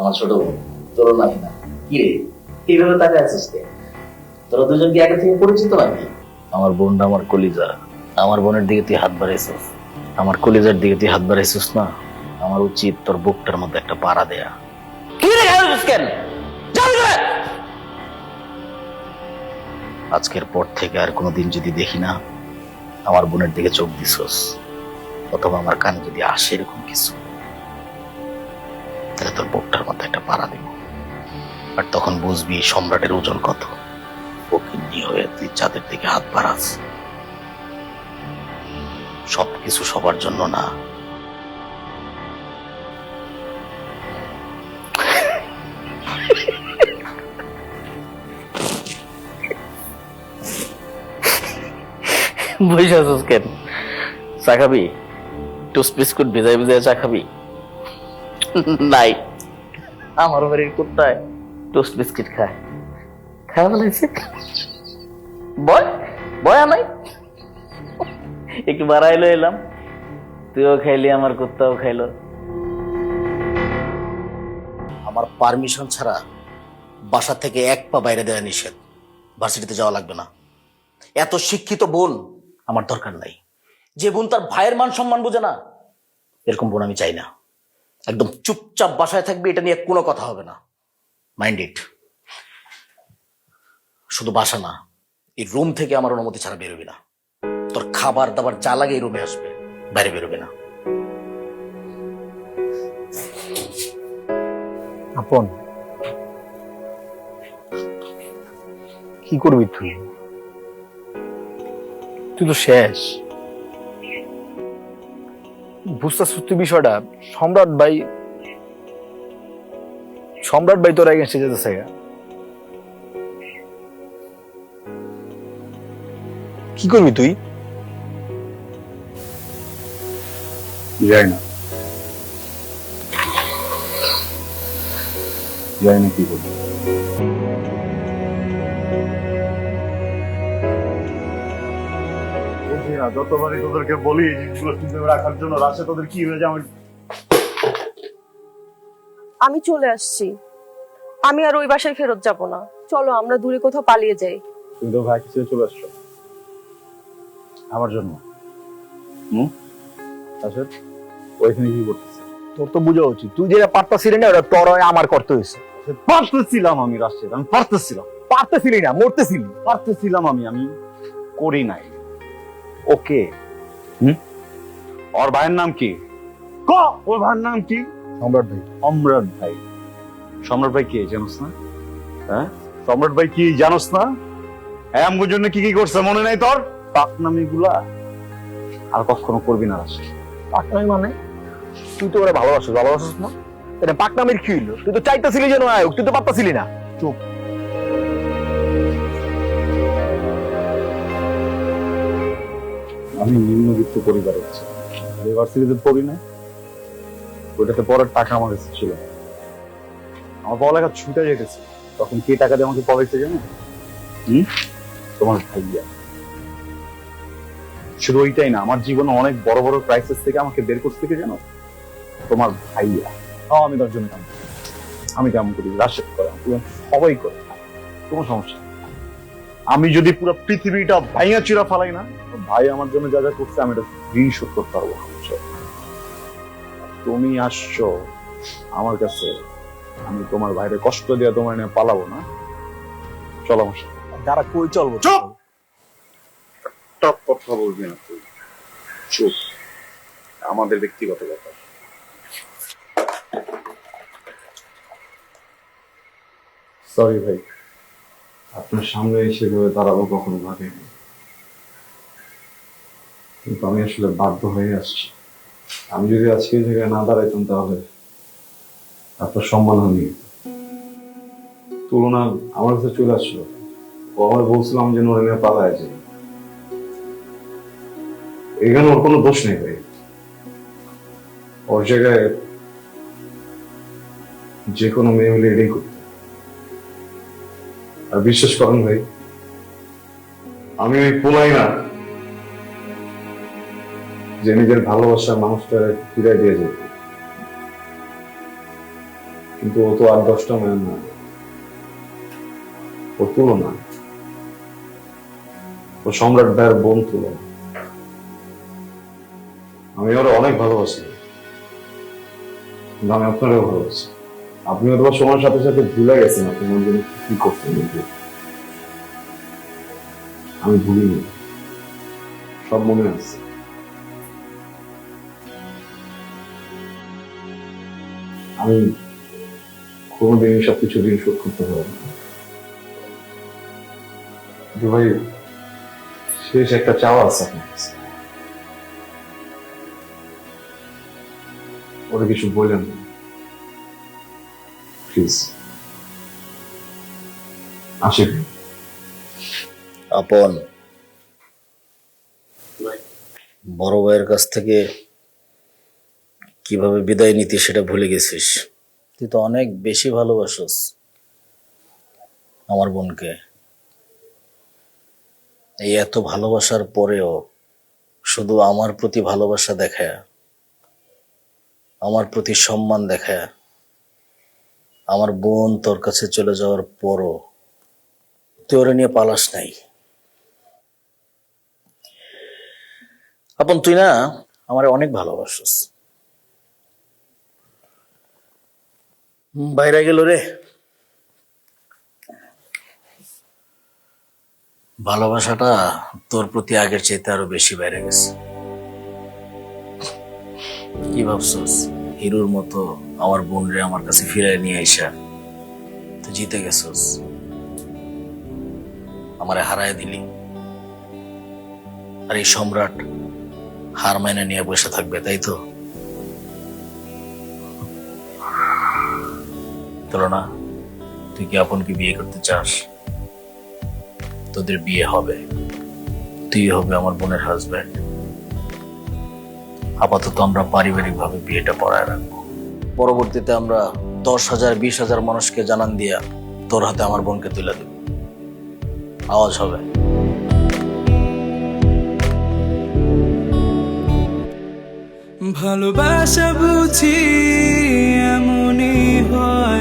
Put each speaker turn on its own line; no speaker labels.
আমার ছোট বোন, তোর নাকি না? কি রে, এইভাবে তাকায় আছিস কে? তোরা দুজন কি আগে থেকে পরিচিত নাকি? আমার বোনটা আমার কলিজা। আমার বোনের দিকে তুই হাত বাড়াইছিস, আমার কলিজার দিকে তুই হাত বাড়াইছিস না? আমার উচিত তোর বুকটার মধ্যে একটা পাড়া দেয়া। কি রে খাইছিস কেন? যাবি না? আজকের পর থেকে আর কোনোদিন যদি দেখি না আমার বোনের দিকে চোখ দিছস, অথবা আমার কানে যদি আসে এরকম কিছু, তাহলে তোর বুকটার মধ্যে একটা পাড়া দিব। আর তখন বুঝবি সম্রাটের ওজন কত। ফকিন্নি হয়ে তুই চাঁদের দিকে হাত বাড়াস। সবকিছু সবার জন্য না। বুঝে আছিস কেন? চা খাবি? টোস্ট বিস্কুট ভিজাই ভিজাই চা খাবি? নাই, আমার বাড়ির কুত্তায় টোস্ট বিস্কিট খায়। খাওয়া ফেলাইছে। বয় বয় নাই, একটু বাড়াইলো এলাম, তুইও খাইলি, আমার কুত্তাও খাইলো। আমার পারমিশন ছাড়া বাসা থেকে এক পা বাইরে দেওয়া নিষেধ। ভার্সিটিতে যাওয়া লাগবে না। এত শিক্ষিত বোন আমার দরকার নাই, যে বোন তার ভাইয়ের মান সম্মান বোঝে না, এরকম বোন আমি চাই না। একদম চুপচাপ বাসায় থাকবে, এটা নিয়ে কোনো কথা হবে না। Mind it. শুধু বাসা না, এই রুম থেকে আমার অনুমতি ছাড়া বেরোবি না। তোর খাবার দাবার যা লাগে এই রুমে আসবে, বাইরে বেরোবে না।
আপন, কি করবি তুই? তুই তো শেষ। বুঝতেছিস তুই বিষয়টা? সম্রাট ভাই তোর এগেন্স্টে যেতেছে। কি করবি তুই?
যাই না, যাই না, কি করবো? যতবারই তোদেরকে বলি জিনিসগুলো ঠিকভাবে রাখার জন্য, রাশে তোদের কি হয়ে যায়?
আমি চলে আসছি। আমি আর ওই বাসায় ফেরত যাব না। চলো আমরা দূরে কোথাও পালিয়ে যাই।
তুমি তো ভাই ছেড়ে চলে আসছো আমার জন্য। আচ্ছা, ওইখানে কি করতেছে?
তোর তো বোঝা উচিত, তুই যেটা পারতাছিলি না ওটা তোর আমার করতে হয়েছে।
পারতেছিলাম আমি রাশেদ, আমি পারতেছিলাম।
পারতেছিলি না, মরতেছিলি।
পারতেছিলাম আমি করি নাই। ওকে, ওর ভাইয়ের নাম কি? ক, ওর ভাইয়ের নাম কি?
সম্রাট ভাই।
সম্রাট ভাই। সম্রাট ভাই কে জানোস না? হ্যাঁ, সম্রাট ভাই কি জানোস না? আমার জন্য কি কি করছে মনে নাই তোর? পাকনামি গুলা আর কখনো করবি না রাশেদ।
পাকনামি মানে? তুই তো ওরা ভালোবাসিস না? এটা পাকনামির কি হইলো? তুই তো চাইতেছিলি যেন আয়োগ, তুই তো পারতাছিলি না।
চুপ। আমি নিম্নবিত্ত পরিবারের ছেলে, ইউনিভার্সিটিতে পড়ি না, ওইটাতে পড়ার টাকা আমার কাছে ছিল না। আমার পড়ালেখা ছুটে যেতেছে, তখন কে টাকা দিয়ে আমাকে পড়াইতে জানো? তোমার ভাইয়া। শুধু ওইটাই না, আমার জীবনে অনেক বড় বড় ক্রাইসিস থেকে আমাকে বের করতে থেকে জানো? তোমার ভাইয়া। আমি তার জন্য কাম করি। আমি কেমন করি, রাশেদ করে, সবাই করে, কোনো সমস্যা নেই। আমি যদি পুরো পৃথিবীটা ভাইয়া চিরা ফালাই না, ভাই আমার জন্য যা যা করছে আমি এটা ঋণ শোধ করতে পারবো। তুমি আসছো আমার কাছে, আমি তোমার ভাইরে কষ্ট দিয়ে তোমার নিয়ে পালাবো না। চলো আমার সাথে।
যারা কই চলবো।
চুপ, টপ কথা বলবি না তুই। চুপ, আমাদের ব্যক্তিগত ব্যাপার। সরি ভাই, আপনার সামনে এসে দাঁড়াবো কখনো ভাবিনি, কিন্তু আমি আসলে বাধ্য হয়ে আসছি। আমি যদি আজকে এই জায়গায় না দাঁড়াইতাম তাহলে আপনার সম্মানহানি। তুলনা আমার কাছে চলে আসলো, ও আমার বলছিলাম যে ওরে নিয়ে পালায় যাই। এখানে ওর কোনো দোষ নেই ভাই। ওর জায়গায় যে কোনো মেয়ে হলে এটাই করতো। আর বিশ্বাস করেন ভাই, আমি ওই পোলাই না যে নিজের ভালোবাসার মানুষটা ফিরাই দিয়ে যেত। কিন্তু ও তো 8-10টা মেয়ের না, ও তুলনা, ও সম্রাট ভাইয়ের বোন তুলনা। আমি ওরা অনেক ভালোবাসি, কিন্তু আমি আপনারও ভালোবাসি। আপনি হয়তো সময়ের সাথে সাথে ভুলে গেছেন আপনি আমার জন্য কি করতেন। কিন্তু আমি ভুলিনি, সব মনে আছে। আমি কোনোদিন সবকিছু ঋণ শোধ করতে পারবো না। কিন্তু ভাই, শেষ একটা চাওয়া আছে আপনার কাছে, ওরা কিছু বললেন না প্লিজ। আশিক,
আপন বড় ভাইয়ের কাছ থেকে কিভাবে বিদায় নিতি সেটা ভুলে গেছিস। তুই তো অনেক বেশি ভালোবাসিস আমার বোনকে। এই এত ভালোবাসার পরেও শুধু আমার প্রতি ভালোবাসা দেখায়, আমার প্রতি সম্মান দেখায়, আমার বোন তোর কাছে চলে যাওয়ার পরও তুই ওরা নিয়ে পালাস নাই। আপন তুই না আমার অনেক ভালোবাসিস। বাইরে গেল রে, ভালোবাসাটা তোর প্রতি আগের চাইতে আরো বেশি বাইরে গেছে। কি ভাবছস হিরোর মতো আমার বোন রে আমার কাছে ফিরে নিয়ে আইসা তুই জিতে গেছস, আমারে হারায় দিলি। আর এই সম্রাট হার মাইনে নিয়ে বসে থাকবে, তাই তো? তুলনা, তুই কি আপনকে বিয়ে করতে চাস? তোদের বিয়ে হবে, তুই হবে আমার বোনের হাজব্যান্ড। আপাতত আমরা পারিবারিক ভাবে বিয়েটা পড়ায় রাখবো, পরবর্তীতে আমরা 10,000 20,000 মানুষকে জানান দিয়া তোর হাতে আমার বোনকে তুলে দেব, আওয়াজ হবে।
ভালোবাসা বুঝি এমনই হয়।